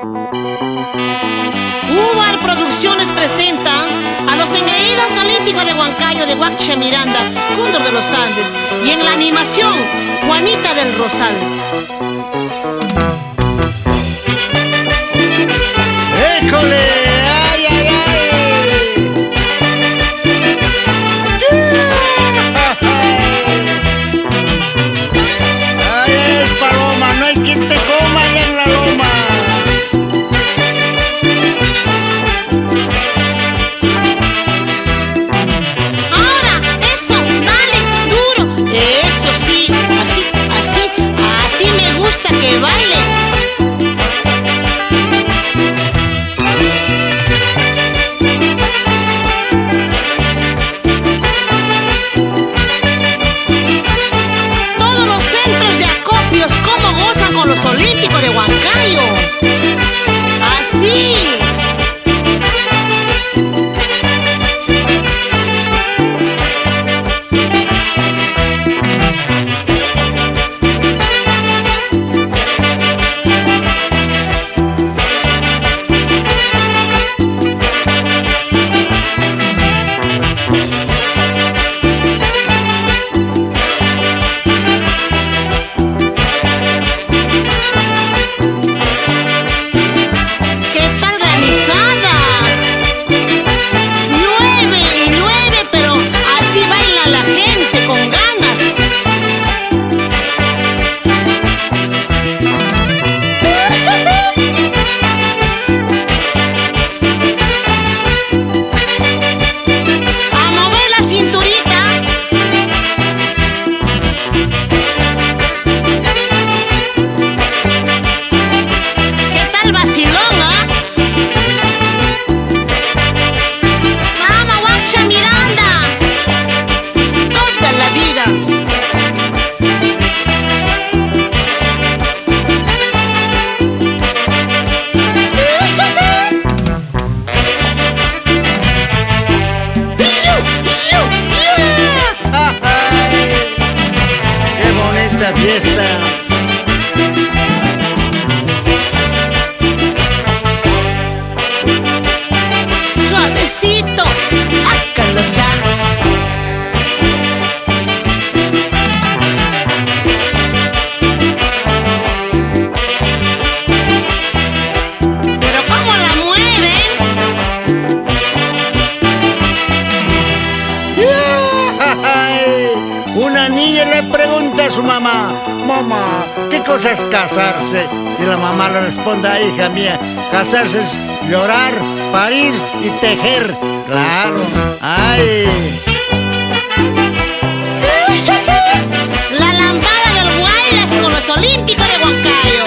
UBAR Producciones presenta a los engreídos olímpicos de Huancayo de Guacha Miranda, Cóndor de los Andes, y en la animación, Juanita del Rosal. ¡École! ¡Ay, ay, ay! ¡Ay, es paloma! ¡No hay quien te coma allá en la loma! Ahora, eso, dale, duro. Eso sí, así me gusta que baile. Todos los centros de acopios, cómo gozan con los olímpicos de Huancayo. Así. Fiesta. Suavecito, hágalo ya. Pero cómo la mueven. Una niña le pregunta a su mamá: mamá, ¿qué cosa es casarse? Y la mamá le responde: hija mía, casarse es llorar, parir y tejer. Claro, ay. La lambada del Guaylas con los olímpicos de Huancayo.